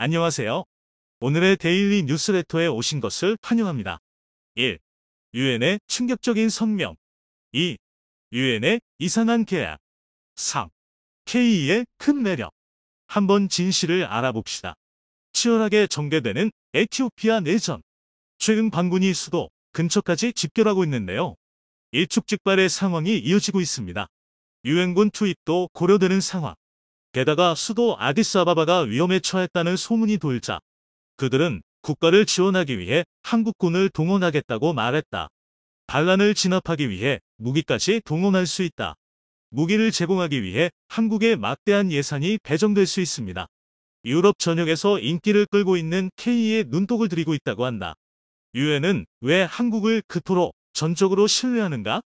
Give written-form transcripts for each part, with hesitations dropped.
안녕하세요. 오늘의 데일리 뉴스레터에 오신 것을 환영합니다. 1. 유엔의 충격적인 성명. 2. 유엔의 이상한 계약. 3. KE의 큰 매력. 한번 진실을 알아봅시다. 치열하게 전개되는 에티오피아 내전. 최근 반군이 수도 근처까지 집결하고 있는데요. 일촉즉발의 상황이 이어지고 있습니다. 유엔군 투입도 고려되는 상황. 게다가 수도 아디스아바바가 위험에 처했다는 소문이 돌자 그들은 국가를 지원하기 위해 한국군을 동원하겠다고 말했다. 반란을 진압하기 위해 무기까지 동원할 수 있다. 무기를 제공하기 위해 한국에 막대한 예산이 배정될 수 있습니다. 유럽 전역에서 인기를 끌고 있는 KE에 눈독을 들이고 있다고 한다. 유엔은 왜 한국을 그토록 전적으로 신뢰하는가?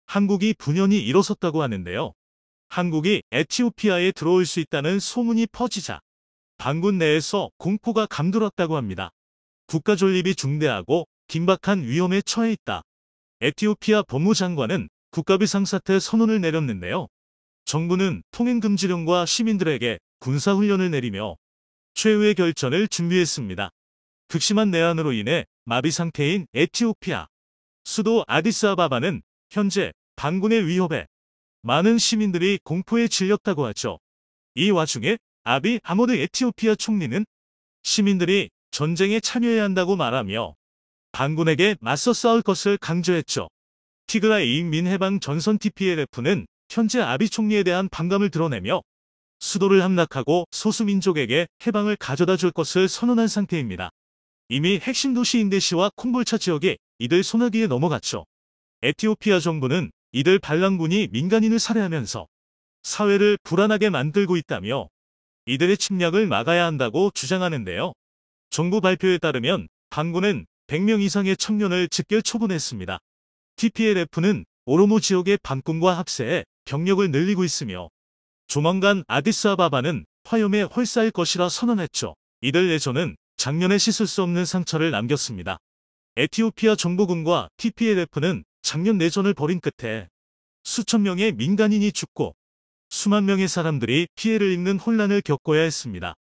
한국이 분연히 일어섰다고 하는데요. 한국이 에티오피아에 들어올 수 있다는 소문이 퍼지자 반군 내에서 공포가 감돌았다고 합니다. 국가 존립이 중대하고 긴박한 위험에 처해 있다. 에티오피아 법무장관은 국가비상사태 선언을 내렸는데요. 정부는 통행금지령과 시민들에게 군사훈련을 내리며 최후의 결전을 준비했습니다. 극심한 내환으로 인해 마비 상태인 에티오피아 수도 아디스아바바는 현재 반군의 위협에 많은 시민들이 공포에 질렸다고 하죠. 이 와중에 아비 아모드 에티오피아 총리는 시민들이 전쟁에 참여해야 한다고 말하며 반군에게 맞서 싸울 것을 강조했죠. 티그라이 인민해방 전선 TPLF는 현재 아비 총리에 대한 반감을 드러내며 수도를 함락하고 소수민족에게 해방을 가져다 줄 것을 선언한 상태입니다. 이미 핵심 도시 인데시와 콤볼차 지역이 이들 손아귀에 넘어갔죠. 에티오피아 정부는 이들 반란군이 민간인을 살해하면서 사회를 불안하게 만들고 있다며 이들의 침략을 막아야 한다고 주장하는데요. 정부 발표에 따르면 반군은 100명 이상의 청년을 직결 처분했습니다. TPLF는 오로모 지역의 반군과 합세해 병력을 늘리고 있으며 조만간 아디스아바바는 화염에 홀싸일 것이라 선언했죠. 이들 내전은 작년에 씻을 수 없는 상처를 남겼습니다. 에티오피아 정부군과 TPLF는 작년 내전을 벌인 끝에 수천 명의 민간인이 죽고 수만 명의 사람들이 피해를 입는 혼란을 겪어야 했습니다.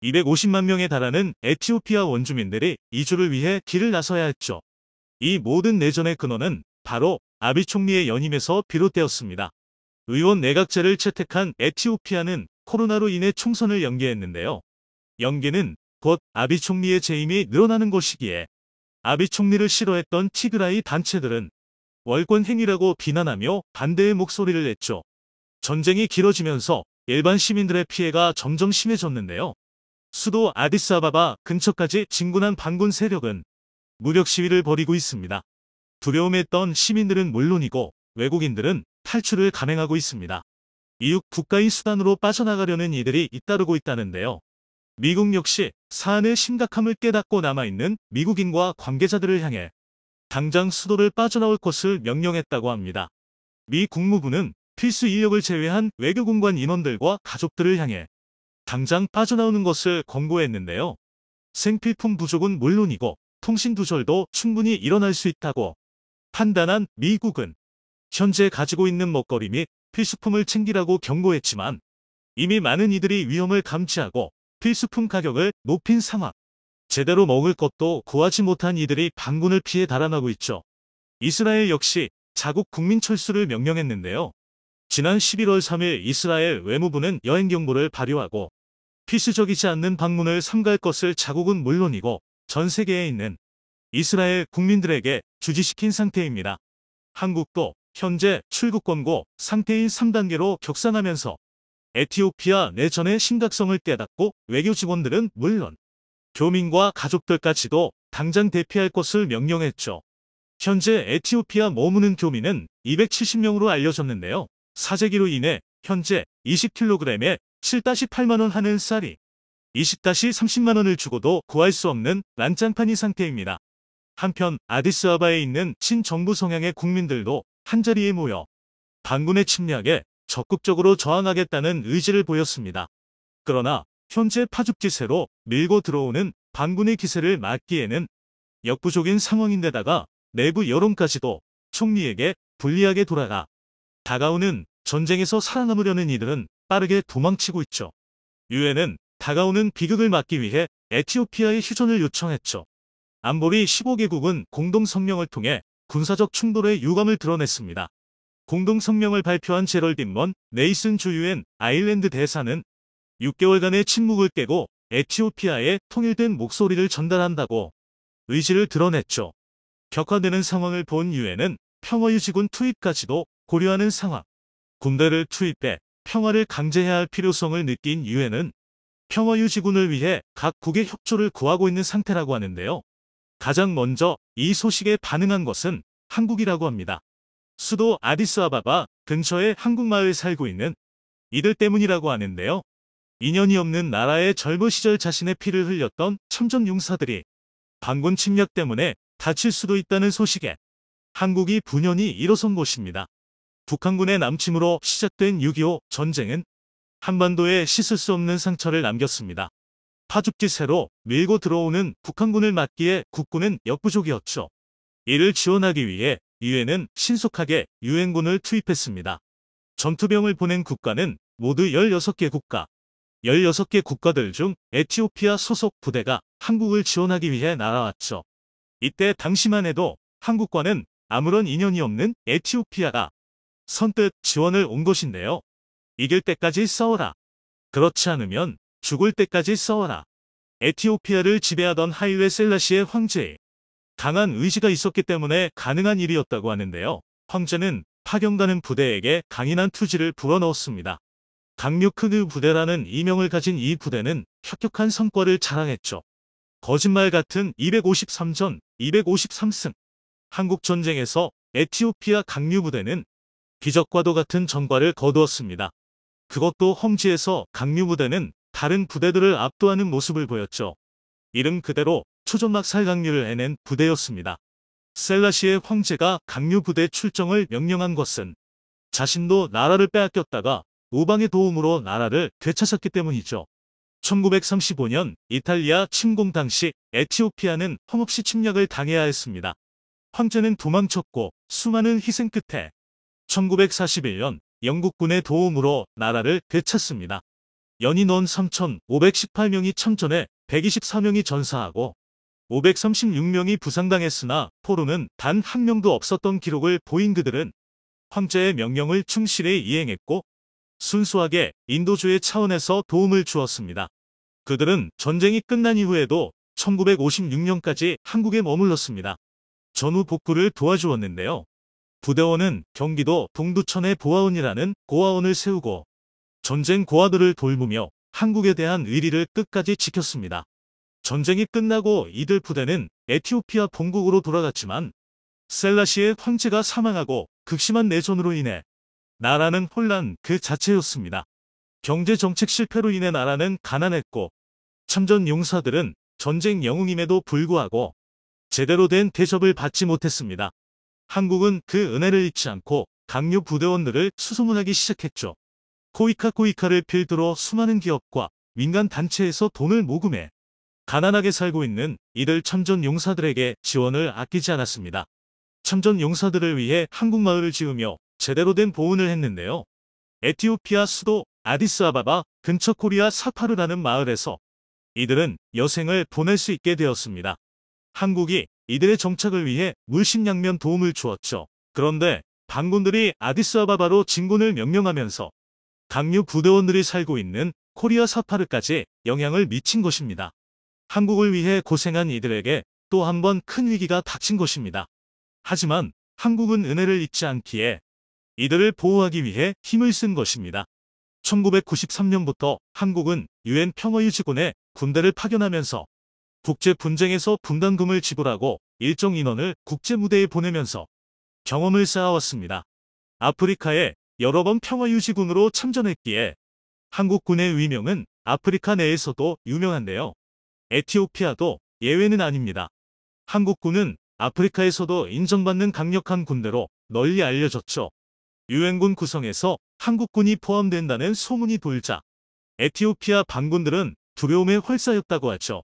250만 명에 달하는 에티오피아 원주민들이 이주를 위해 길을 나서야 했죠. 이 모든 내전의 근원은 바로 아비 총리의 연임에서 비롯되었습니다. 의원 내각제를 채택한 에티오피아는 코로나로 인해 총선을 연기했는데요. 연기는 곧 아비 총리의 재임이 늘어나는 것이기에 아비 총리를 싫어했던 티그라이 단체들은 월권 행위라고 비난하며 반대의 목소리를 냈죠. 전쟁이 길어지면서 일반 시민들의 피해가 점점 심해졌는데요. 수도 아디스아바바 근처까지 진군한 반군 세력은 무력 시위를 벌이고 있습니다. 두려움에 떤 시민들은 물론이고 외국인들은 탈출을 감행하고 있습니다. 이웃 국가의 수단으로 빠져나가려는 이들이 잇따르고 있다는데요. 미국 역시 사안의 심각함을 깨닫고 남아있는 미국인과 관계자들을 향해 당장 수도를 빠져나올 것을 명령했다고 합니다. 미 국무부는 필수 인력을 제외한 외교공관 인원들과 가족들을 향해 당장 빠져나오는 것을 권고했는데요. 생필품 부족은 물론이고 통신 두절도 충분히 일어날 수 있다고 판단한 미국은 현재 가지고 있는 먹거리 및 필수품을 챙기라고 경고했지만 이미 많은 이들이 위험을 감지하고 필수품 가격을 높인 상황. 제대로 먹을 것도 구하지 못한 이들이 반군을 피해 달아나고 있죠. 이스라엘 역시 자국 국민 철수를 명령했는데요. 지난 11월 3일 이스라엘 외무부는 여행경보를 발효하고 필수적이지 않는 방문을 삼가할 것을 자국은 물론이고 전 세계에 있는 이스라엘 국민들에게 주지시킨 상태입니다. 한국도 현재 출국 권고 상태인 3단계로 격상하면서 에티오피아 내전의 심각성을 깨닫고 외교 직원들은 물론 교민과 가족들까지도 당장 대피할 것을 명령했죠. 현재 에티오피아 머무는 교민은 270명으로 알려졌는데요. 사재기로 인해 현재 20kg에 7-8만원 하는 쌀이 20-30만원을 주고도 구할 수 없는 난장판이 상태입니다. 한편 아디스아바에 있는 친정부 성향의 국민들도 한자리에 모여 반군의 침략에 적극적으로 저항하겠다는 의지를 보였습니다. 그러나 현재 파죽지세로 밀고 들어오는 반군의 기세를 막기에는 역부족인 상황인데다가 내부 여론까지도 총리에게 불리하게 돌아가 다가오는 전쟁에서 살아남으려는 이들은 빠르게 도망치고 있죠. 유엔은 다가오는 비극을 막기 위해 에티오피아의 휴전을 요청했죠. 안보리 15개국은 공동성명을 통해 군사적 충돌의 유감을 드러냈습니다. 공동성명을 발표한 제럴딘 먼 네이슨 주 유엔 아일랜드 대사는 6개월간의 침묵을 깨고 에티오피아에 통일된 목소리를 전달한다고 의지를 드러냈죠. 격화되는 상황을 본 유엔은 평화유지군 투입까지도 고려하는 상황. 군대를 투입해 평화를 강제해야 할 필요성을 느낀 유엔은 평화유지군을 위해 각국의 협조를 구하고 있는 상태라고 하는데요. 가장 먼저 이 소식에 반응한 것은 한국이라고 합니다. 수도 아디스아바바 근처에 한국마을에 살고 있는 이들 때문이라고 하는데요. 인연이 없는 나라의 젊은 시절 자신의 피를 흘렸던 참전용사들이 반군 침략 때문에 다칠 수도 있다는 소식에 한국이 분연히 일어선 곳입니다. 북한군의 남침으로 시작된 6.25 전쟁은 한반도에 씻을 수 없는 상처를 남겼습니다. 파죽지세로 밀고 들어오는 북한군을 막기에 국군은 역부족이었죠. 이를 지원하기 위해 유엔은 신속하게 유엔군을 투입했습니다. 전투병을 보낸 국가는 모두 16개 국가. 16개 국가들 중 에티오피아 소속 부대가 한국을 지원하기 위해 날아왔죠. 이때 당시만 해도 한국과는 아무런 인연이 없는 에티오피아가 선뜻 지원을 온 것인데요. 이길 때까지 싸워라. 그렇지 않으면 죽을 때까지 싸워라. 에티오피아를 지배하던 하일레 셀라시의 황제의 강한 의지가 있었기 때문에 가능한 일이었다고 하는데요. 황제는 파견가는 부대에게 강인한 투지를 불어넣었습니다. 강류크느 부대라는 이명을 가진 이 부대는 혁혁한 성과를 자랑했죠. 거짓말 같은 253전, 253승. 한국전쟁에서 에티오피아 강류부대는 기적과도 같은 전과를 거두었습니다. 그것도 험지에서 강류부대는 다른 부대들을 압도하는 모습을 보였죠. 이름 그대로 초전막 살강류를 해낸 부대였습니다. 셀라시의 황제가 강류부대 출정을 명령한 것은 자신도 나라를 빼앗겼다가 우방의 도움으로 나라를 되찾았기 때문이죠. 1935년 이탈리아 침공 당시 에티오피아는 험없이 침략을 당해야 했습니다. 황제는 도망쳤고 수많은 희생 끝에 1941년 영국군의 도움으로 나라를 되찾습니다. 연인원 3,518명이 참전해 124명이 전사하고 536명이 부상당했으나 포로는 단 한 명도 없었던 기록을 보인 그들은 황제의 명령을 충실히 이행했고 순수하게 인도주의 차원에서 도움을 주었습니다. 그들은 전쟁이 끝난 이후에도 1956년까지 한국에 머물렀습니다. 전후 복구를 도와주었는데요. 부대원은 경기도 동두천에 보아원이라는 고아원을 세우고 전쟁 고아들을 돌보며 한국에 대한 의리를 끝까지 지켰습니다. 전쟁이 끝나고 이들 부대는 에티오피아 본국으로 돌아갔지만 셀라시의 황제가 사망하고 극심한 내전으로 인해 나라는 혼란 그 자체였습니다. 경제정책 실패로 인해 나라는 가난했고 참전 용사들은 전쟁 영웅임에도 불구하고 제대로 된 대접을 받지 못했습니다. 한국은 그 은혜를 잊지 않고 강류 부대원들을 수소문하기 시작했죠. 코이카를 필두로 수많은 기업과 민간 단체에서 돈을 모금해 가난하게 살고 있는 이들 참전 용사들에게 지원을 아끼지 않았습니다. 참전 용사들을 위해 한국 마을을 지으며 제대로 된 보훈을 했는데요. 에티오피아 수도 아디스아바바 근처 코리아 사파르라는 마을에서 이들은 여생을 보낼 수 있게 되었습니다. 한국이 이들의 정착을 위해 물심양면 도움을 주었죠. 그런데 반군들이 아디스아바바로 진군을 명령하면서 강류 부대원들이 살고 있는 코리아 사파르까지 영향을 미친 것입니다. 한국을 위해 고생한 이들에게 또 한 번 큰 위기가 닥친 것입니다. 하지만 한국은 은혜를 잊지 않기에 이들을 보호하기 위해 힘을 쓴 것입니다. 1993년부터 한국은 유엔 평화유지군에 군대를 파견하면서 국제 분쟁에서 분담금을 지불하고 일정 인원을 국제 무대에 보내면서 경험을 쌓아왔습니다. 아프리카에 여러 번 평화유지군으로 참전했기에 한국군의 위명은 아프리카 내에서도 유명한데요. 에티오피아도 예외는 아닙니다. 한국군은 아프리카에서도 인정받는 강력한 군대로 널리 알려졌죠. 유엔군 구성에서 한국군이 포함된다는 소문이 돌자 에티오피아 반군들은 두려움에 휩싸였다고 하죠.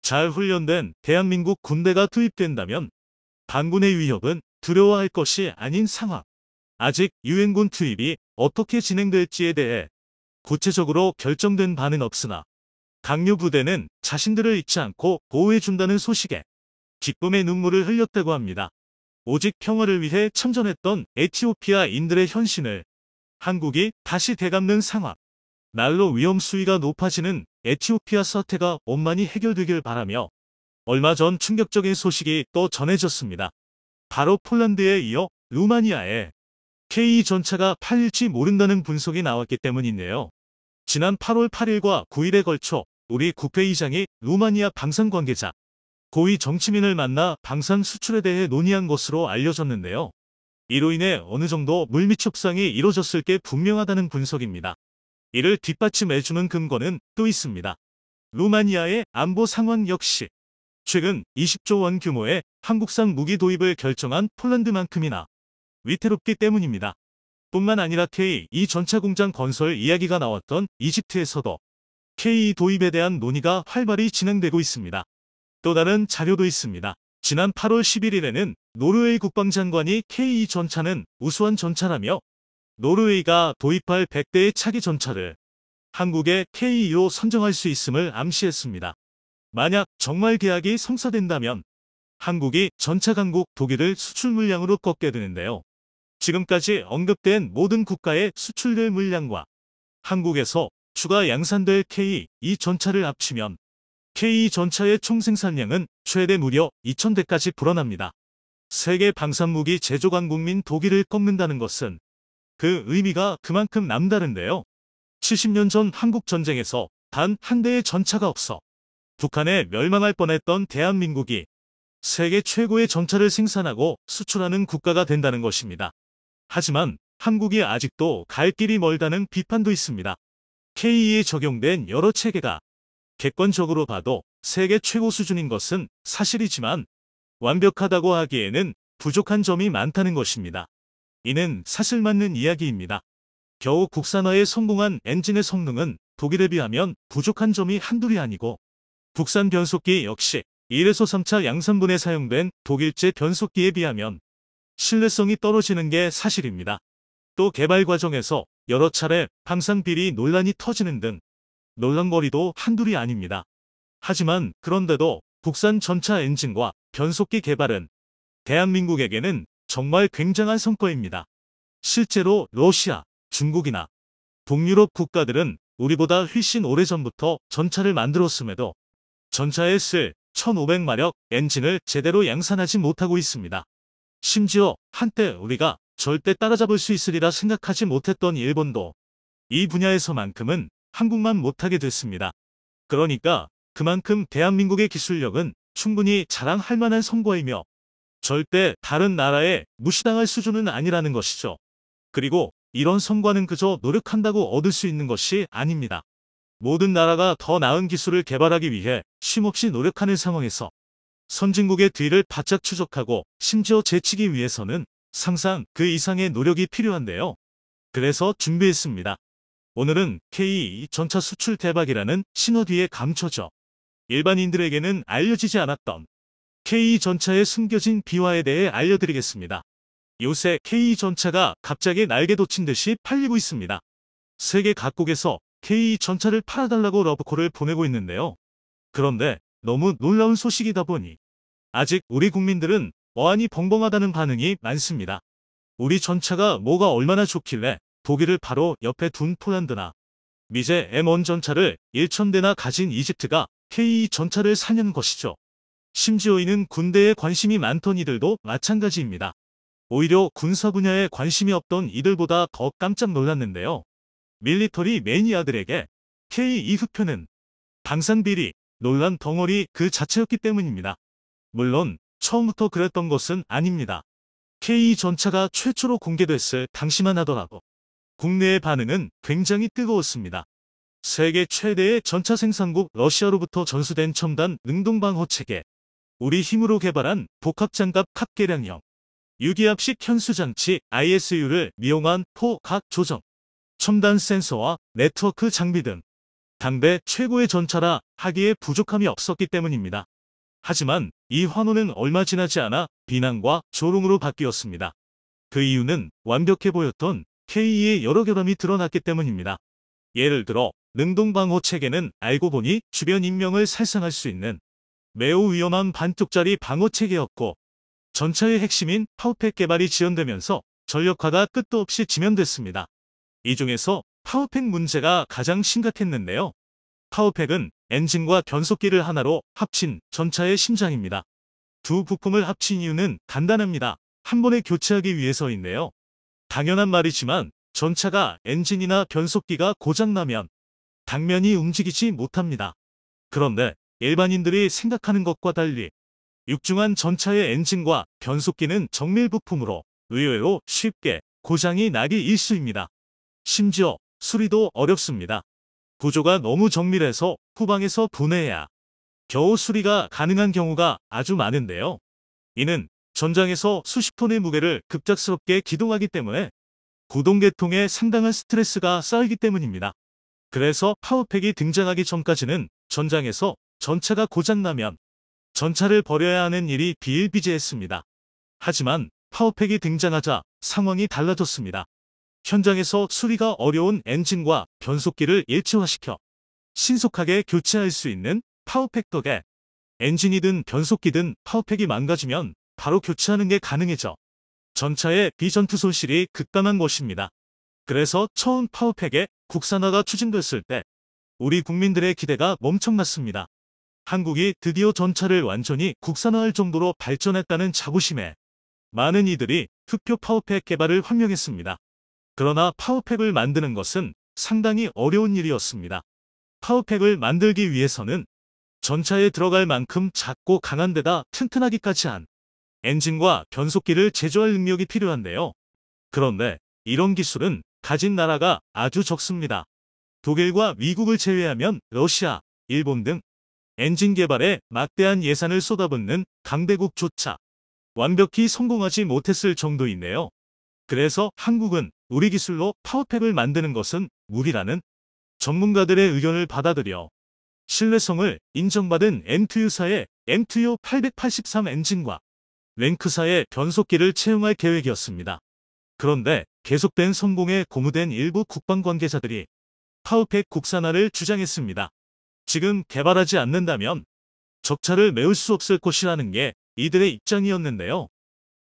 잘 훈련된 대한민국 군대가 투입된다면 반군의 위협은 두려워할 것이 아닌 상황. 아직 유엔군 투입이 어떻게 진행될지에 대해 구체적으로 결정된 바는 없으나 강요 부대는 자신들을 잊지 않고 보호해준다는 소식에 기쁨의 눈물을 흘렸다고 합니다. 오직 평화를 위해 참전했던 에티오피아인들의 헌신을 한국이 다시 되갚는 상황. 날로 위험 수위가 높아지는 에티오피아 사태가 원만히 해결되길 바라며 얼마 전 충격적인 소식이 또 전해졌습니다. 바로 폴란드에 이어 루마니아에 K2 전차가 팔릴지 모른다는 분석이 나왔기 때문인데요. 지난 8월 8일과 9일에 걸쳐 우리 국회의장이 루마니아 방산 관계자, 고위 정치민을 만나 방산 수출에 대해 논의한 것으로 알려졌는데요. 이로 인해 어느 정도 물밑 협상이 이뤄졌을 게 분명하다는 분석입니다. 이를 뒷받침해주는 근거는 또 있습니다. 루마니아의 안보 상황 역시 최근 20조 원 규모의 한국산 무기 도입을 결정한 폴란드만큼이나 위태롭기 때문입니다. 뿐만 아니라 K2 전차 공장 건설 이야기가 나왔던 이집트에서도 K2 도입에 대한 논의가 활발히 진행되고 있습니다. 또 다른 자료도 있습니다. 지난 8월 11일에는 노르웨이 국방장관이 K2 전차는 우수한 전차라며 노르웨이가 도입할 100대의 차기 전차를 한국의 K2로 선정할 수 있음을 암시했습니다. 만약 정말 계약이 성사된다면 한국이 전차 강국 독일을 수출 물량으로 꺾게 되는데요. 지금까지 언급된 모든 국가의 수출될 물량과 한국에서 추가 양산될 K2 전차를 합치면 K2 전차의 총 생산량은 최대 무려 2,000대까지 불어납니다. 세계 방산무기 제조 강국민 독일을 꺾는다는 것은 그 의미가 그만큼 남다른데요. 70년 전 한국 전쟁에서 단 한 대의 전차가 없어 북한에 멸망할 뻔했던 대한민국이 세계 최고의 전차를 생산하고 수출하는 국가가 된다는 것입니다. 하지만 한국이 아직도 갈 길이 멀다는 비판도 있습니다. K2에 적용된 여러 체계가 객관적으로 봐도 세계 최고 수준인 것은 사실이지만 완벽하다고 하기에는 부족한 점이 많다는 것입니다. 이는 사실 맞는 이야기입니다. 겨우 국산화에 성공한 엔진의 성능은 독일에 비하면 부족한 점이 한둘이 아니고 국산 변속기 역시 1에서 3차 양산분에 사용된 독일제 변속기에 비하면 신뢰성이 떨어지는 게 사실입니다. 또 개발 과정에서 여러 차례 방산 비리 논란이 터지는 등 논란거리도 한둘이 아닙니다. 하지만 그런데도 국산 전차 엔진과 변속기 개발은 대한민국에게는 정말 굉장한 성과입니다. 실제로 러시아, 중국이나 북유럽 국가들은 우리보다 훨씬 오래전부터 전차를 만들었음에도 전차에 쓸 1500마력 엔진을 제대로 양산하지 못하고 있습니다. 심지어 한때 우리가 절대 따라잡을 수 있으리라 생각하지 못했던 일본도 이 분야에서만큼은 한국만 못하게 됐습니다. 그러니까 그만큼 대한민국의 기술력은 충분히 자랑할 만한 성과이며 절대 다른 나라에 무시당할 수준은 아니라는 것이죠. 그리고 이런 성과는 그저 노력한다고 얻을 수 있는 것이 아닙니다. 모든 나라가 더 나은 기술을 개발하기 위해 쉼없이 노력하는 상황에서 선진국의 뒤를 바짝 추적하고 심지어 제치기 위해서는 상상 그 이상의 노력이 필요한데요. 그래서 준비했습니다. 오늘은 K2 전차 수출 대박이라는 신호 뒤에 감춰져 일반인들에게는 알려지지 않았던 K2 전차의 숨겨진 비화에 대해 알려드리겠습니다. 요새 K2 전차가 갑자기 날개 돋친 듯이 팔리고 있습니다. 세계 각국에서 K2 전차를 팔아달라고 러브콜을 보내고 있는데요. 그런데 너무 놀라운 소식이다 보니 아직 우리 국민들은 어안이 벙벙하다는 반응이 많습니다. 우리 전차가 뭐가 얼마나 좋길래 독일을 바로 옆에 둔 폴란드나 미제 M1 전차를 1,000대나 가진 이집트가 K2 전차를 사냐는 것이죠. 심지어 이는 군대에 관심이 많던 이들도 마찬가지입니다. 오히려 군사 분야에 관심이 없던 이들보다 더 깜짝 놀랐는데요. 밀리터리 매니아들에게 K2 흑표는 방산비리, 논란 덩어리 그 자체였기 때문입니다. 물론 처음부터 그랬던 것은 아닙니다. K2 전차가 최초로 공개됐을 당시만 하더라도 국내의 반응은 굉장히 뜨거웠습니다. 세계 최대의 전차 생산국 러시아로부터 전수된 첨단 능동방어 체계, 우리 힘으로 개발한 복합장갑 합계량형, 유기압식 현수장치 ISU를 이용한 포각 조정, 첨단 센서와 네트워크 장비 등 당대 최고의 전차라 하기에 부족함이 없었기 때문입니다. 하지만 이 환호는 얼마 지나지 않아 비난과 조롱으로 바뀌었습니다. 그 이유는 완벽해 보였던 K2의 여러 결함이 드러났기 때문입니다. 예를 들어 능동방호 체계는 알고 보니 주변 인명을 살상할 수 있는 매우 위험한 반쪽짜리 방호 체계였고, 전차의 핵심인 파워팩 개발이 지연되면서 전력화가 끝도 없이 지연됐습니다. 이 중에서 파워팩 문제가 가장 심각했는데요. 파워팩은 엔진과 변속기를 하나로 합친 전차의 심장입니다. 두 부품을 합친 이유는 간단합니다. 한 번에 교체하기 위해서인데요. 당연한 말이지만 전차가 엔진이나 변속기가 고장나면 당면이 움직이지 못합니다. 그런데 일반인들이 생각하는 것과 달리 육중한 전차의 엔진과 변속기는 정밀 부품으로 의외로 쉽게 고장이 나기 일쑤입니다. 심지어 수리도 어렵습니다. 구조가 너무 정밀해서 후방에서 분해해야 겨우 수리가 가능한 경우가 아주 많은데요. 이는 전장에서 수십 톤의 무게를 급작스럽게 기동하기 때문에 구동계통에 상당한 스트레스가 쌓이기 때문입니다. 그래서 파워팩이 등장하기 전까지는 전장에서 전차가 고장나면 전차를 버려야 하는 일이 비일비재했습니다. 하지만 파워팩이 등장하자 상황이 달라졌습니다. 현장에서 수리가 어려운 엔진과 변속기를 일체화시켜 신속하게 교체할 수 있는 파워팩 덕에 엔진이든 변속기든 파워팩이 망가지면 바로 교체하는 게 가능해져 전차의 비전투 손실이 급감한 것입니다. 그래서 처음 파워팩의 국산화가 추진됐을 때 우리 국민들의 기대가 멈청났습니다. 한국이 드디어 전차를 완전히 국산화할 정도로 발전했다는 자부심에 많은 이들이 흑표 파워팩 개발을 환영했습니다. 그러나 파워팩을 만드는 것은 상당히 어려운 일이었습니다. 파워팩을 만들기 위해서는 전차에 들어갈 만큼 작고 강한 데다 튼튼하기까지 한 엔진과 변속기를 제조할 능력이 필요한데요. 그런데 이런 기술은 가진 나라가 아주 적습니다. 독일과 미국을 제외하면 러시아, 일본 등 엔진 개발에 막대한 예산을 쏟아붓는 강대국조차 완벽히 성공하지 못했을 정도인데요. 그래서 한국은 우리 기술로 파워팩을 만드는 것은 무리라는 전문가들의 의견을 받아들여 신뢰성을 인정받은 MTU사의 MTU-883 엔진과 랭크사의 변속기를 채용할 계획이었습니다. 그런데 계속된 성공에 고무된 일부 국방 관계자들이 파워팩 국산화를 주장했습니다. 지금 개발하지 않는다면 적차를 메울 수 없을 것이라는 게 이들의 입장이었는데요.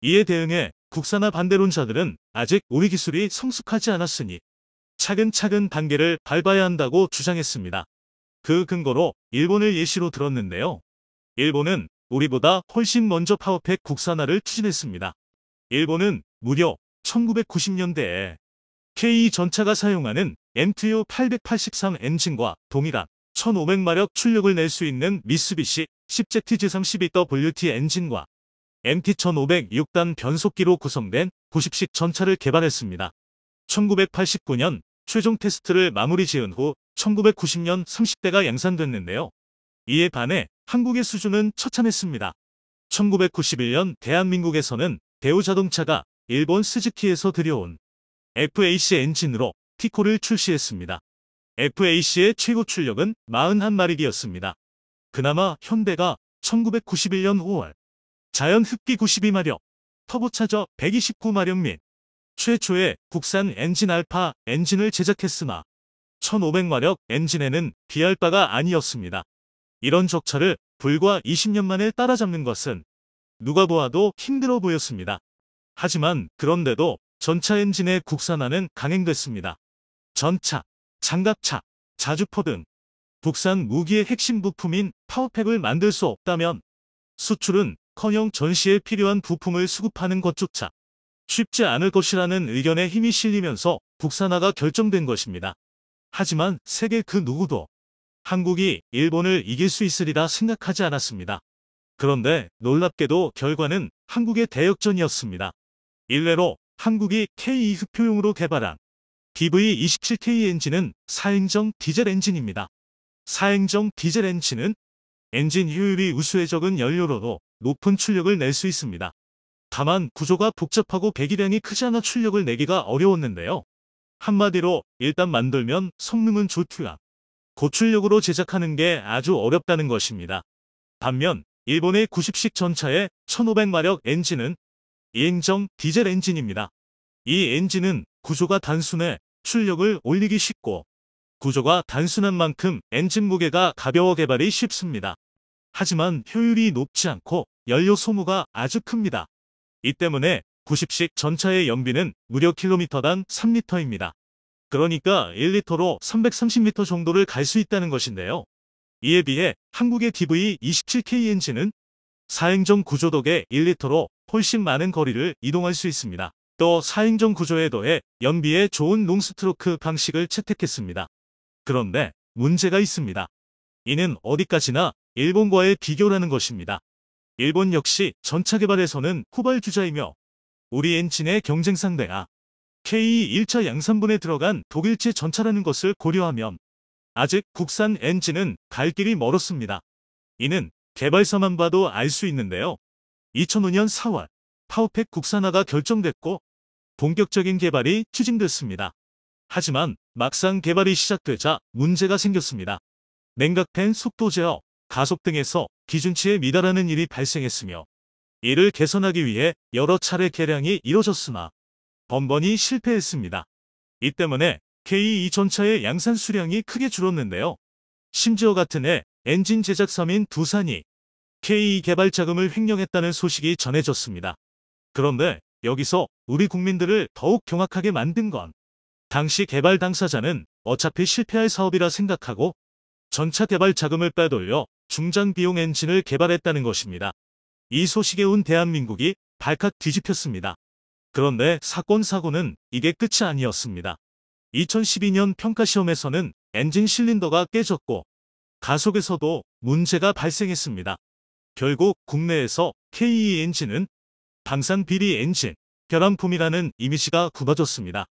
이에 대응해 국산화 반대론자들은 아직 우리 기술이 성숙하지 않았으니 차근차근 단계를 밟아야 한다고 주장했습니다. 그 근거로 일본을 예시로 들었는데요. 일본은 우리보다 훨씬 먼저 파워팩 국산화를 추진했습니다. 일본은 무려 1990년대에 K 전차가 사용하는 MTU-883 엔진과 동일한 1500마력 출력을 낼 수 있는 미쓰비시 10ZG32WT 엔진과 MT-1506단 변속기로 구성된 90식 전차를 개발했습니다. 1989년 최종 테스트를 마무리 지은 후 1990년 30대가 양산됐는데요. 이에 반해 한국의 수준은 처참했습니다. 1991년 대한민국에서는 대우자동차가 일본 스즈키에서 들여온 FAC 엔진으로 티코를 출시했습니다. FAC의 최고 출력은 41마력이었습니다. 그나마 현대가 1991년 5월 자연 흡기 92마력, 터보차저 129마력 및 최초의 국산 엔진 알파 엔진을 제작했으나 1500마력 엔진에는 비할 바가 아니었습니다. 이런 적차를 불과 20년 만에 따라잡는 것은 누가 보아도 힘들어 보였습니다. 하지만 그런데도 전차 엔진의 국산화는 강행됐습니다. 전차, 장갑차, 자주포 등 국산 무기의 핵심 부품인 파워팩을 만들 수 없다면 수출은커녕 전시에 필요한 부품을 수급하는 것조차 쉽지 않을 것이라는 의견에 힘이 실리면서 국산화가 결정된 것입니다. 하지만 세계 그 누구도 한국이 일본을 이길 수 있으리라 생각하지 않았습니다. 그런데 놀랍게도 결과는 한국의 대역전이었습니다. 일례로 한국이 K2 흑표용으로 개발한 DV27K 엔진은 4행정 디젤 엔진입니다. 4행정 디젤 엔진은 엔진 효율이 우수해 적은 연료로도 높은 출력을 낼 수 있습니다. 다만 구조가 복잡하고 배기량이 크지 않아 출력을 내기가 어려웠는데요. 한마디로 일단 만들면 성능은 좋지만 고출력으로 제작하는 게 아주 어렵다는 것입니다. 반면 일본의 90식 전차의 1500마력 엔진은 2행정 디젤 엔진입니다. 이 엔진은 구조가 단순해 출력을 올리기 쉽고 구조가 단순한 만큼 엔진 무게가 가벼워 개발이 쉽습니다. 하지만 효율이 높지 않고 연료 소모가 아주 큽니다. 이 때문에 90식 전차의 연비는 무려 킬로미터당 3리터입니다. 그러니까 1리터로 330m 정도를 갈 수 있다는 것인데요. 이에 비해 한국의 DV27K 엔진은 4행정 구조 덕에 1리터로 훨씬 많은 거리를 이동할 수 있습니다. 또 4행정 구조에 더해 연비에 좋은 롱스트로크 방식을 채택했습니다. 그런데 문제가 있습니다. 이는 어디까지나 일본과의 비교라는 것입니다. 일본 역시 전차 개발에서는 후발주자이며 우리 엔진의 경쟁 상대가 K 1차 양산분에 들어간 독일제 전차라는 것을 고려하면 아직 국산 엔진은 갈 길이 멀었습니다. 이는 개발사만 봐도 알 수 있는데요. 2005년 4월 파워팩 국산화가 결정됐고 본격적인 개발이 추진됐습니다. 하지만 막상 개발이 시작되자 문제가 생겼습니다. 냉각팬 속도 제어, 가속 등에서 기준치에 미달하는 일이 발생했으며 이를 개선하기 위해 여러 차례 개량이 이뤄졌으나 번번이 실패했습니다. 이 때문에 K2 전차의 양산 수량이 크게 줄었는데요. 심지어 같은 해 엔진 제작사인 두산이 K2 개발 자금을 횡령했다는 소식이 전해졌습니다. 그런데 여기서 우리 국민들을 더욱 경악하게 만든 건 당시 개발 당사자는 어차피 실패할 사업이라 생각하고 전차 개발 자금을 빼돌려 중장 비용 엔진을 개발했다는 것입니다. 이 소식에 온 대한민국이 발칵 뒤집혔습니다. 그런데 사고는 이게 끝이 아니었습니다. 2012년 평가시험에서는 엔진 실린더가 깨졌고 가속에서도 문제가 발생했습니다. 결국 국내에서 K2 엔진은 방산 비리 엔진, 결함품이라는 이미지가 굽어졌습니다.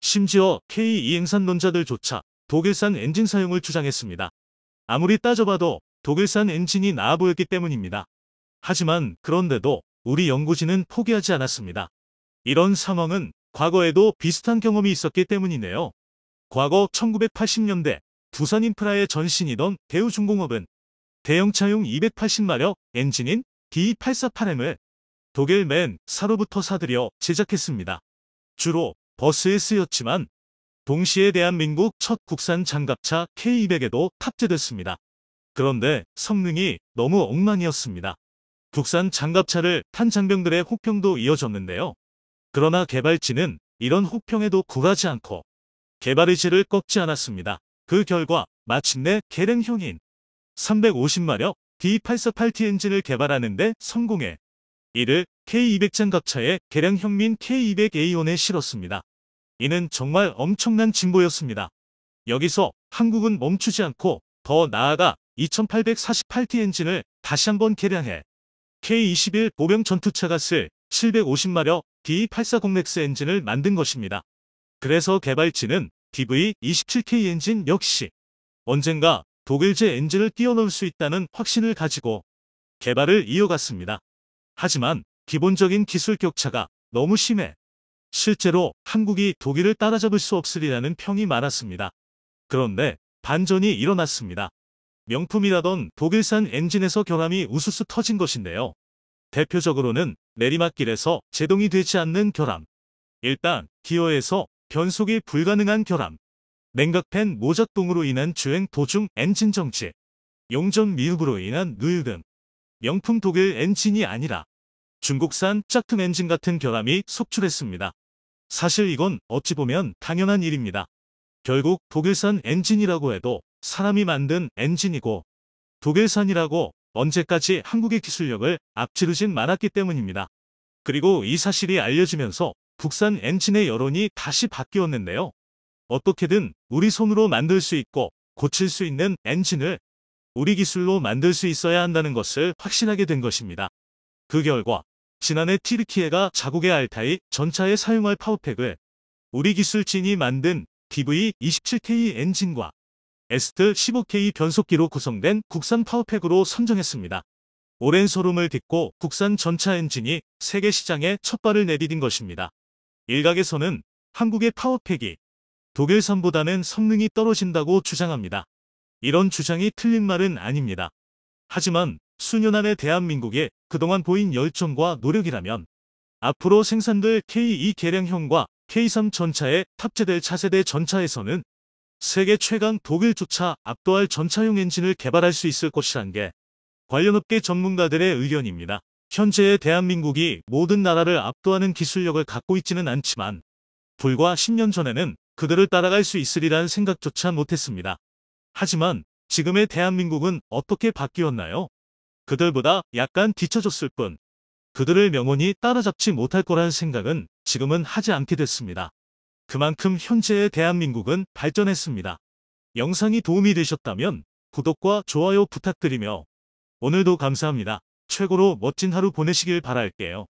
심지어 K2 행산론자들조차 독일산 엔진 사용을 주장했습니다. 아무리 따져봐도 독일산 엔진이 나아 보였기 때문입니다. 하지만 그런데도 우리 연구진은 포기하지 않았습니다. 이런 상황은 과거에도 비슷한 경험이 있었기 때문이네요. 과거 1980년대 두산인프라의 전신이던 대우중공업은 대형차용 280마력 엔진인 D848M을 독일 맨사로부터 사들여 제작했습니다. 주로 버스에 쓰였지만 동시에 대한민국 첫 국산 장갑차 K200에도 탑재됐습니다. 그런데 성능이 너무 엉망이었습니다. 국산 장갑차를 탄 장병들의 혹평도 이어졌는데요. 그러나 개발진은 이런 혹평에도 굴하지 않고 개발 의지를 꺾지 않았습니다. 그 결과 마침내 개량형인 350마력 D848T 엔진을 개발하는 데 성공해 이를 K200 장갑차의 개량형민 K200A1에 실었습니다. 이는 정말 엄청난 진보였습니다. 여기서 한국은 멈추지 않고 더 나아가 2848T 엔진을 다시 한번 개량해 K21 보병 전투차가 쓸 750마력 D840렉스 엔진을 만든 것입니다. 그래서 개발진은 DV27K 엔진 역시 언젠가 독일제 엔진을 뛰어넘을 수 있다는 확신을 가지고 개발을 이어갔습니다. 하지만 기본적인 기술 격차가 너무 심해 실제로 한국이 독일을 따라잡을 수 없으리라는 평이 많았습니다. 그런데 반전이 일어났습니다. 명품이라던 독일산 엔진에서 결함이 우수수 터진 것인데요. 대표적으로는 내리막길에서 제동이 되지 않는 결함, 일단 기어에서 변속이 불가능한 결함, 냉각팬 모작동으로 인한 주행 도중 엔진 정지, 용접 미흡으로 인한 누유 등 명품 독일 엔진이 아니라 중국산 짝퉁 엔진 같은 결함이 속출했습니다. 사실 이건 어찌 보면 당연한 일입니다. 결국 독일산 엔진이라고 해도 사람이 만든 엔진이고 독일산이라고 언제까지 한국의 기술력을 앞지르진 않았기 때문입니다. 그리고 이 사실이 알려지면서 국산 엔진의 여론이 다시 바뀌었는데요. 어떻게든 우리 손으로 만들 수 있고 고칠 수 있는 엔진을 우리 기술로 만들 수 있어야 한다는 것을 확신하게 된 것입니다. 그 결과 지난해 티르키예가 자국의 알타이 전차에 사용할 파워팩을 우리 기술진이 만든 DV27K 엔진과 에스트 15K 변속기로 구성된 국산 파워팩으로 선정했습니다. 오랜 소름을 딛고 국산 전차 엔진이 세계 시장에 첫 발을 내디딘 것입니다. 일각에서는 한국의 파워팩이 독일산보다는 성능이 떨어진다고 주장합니다. 이런 주장이 틀린 말은 아닙니다. 하지만 수년 안에 대한민국에 그동안 보인 열정과 노력이라면 앞으로 생산될 K2 개량형과 K3 전차에 탑재될 차세대 전차에서는 세계 최강 독일조차 압도할 전차용 엔진을 개발할 수 있을 것이란 게 관련 업계 전문가들의 의견입니다. 현재의 대한민국이 모든 나라를 압도하는 기술력을 갖고 있지는 않지만 불과 10년 전에는 그들을 따라갈 수 있으리란 생각조차 못했습니다. 하지만 지금의 대한민국은 어떻게 바뀌었나요? 그들보다 약간 뒤처졌을 뿐 그들을 영원히 따라잡지 못할 거라는 생각은 지금은 하지 않게 됐습니다. 그만큼 현재의 대한민국은 발전했습니다. 영상이 도움이 되셨다면 구독과 좋아요 부탁드리며 오늘도 감사합니다. 최고로 멋진 하루 보내시길 바랄게요.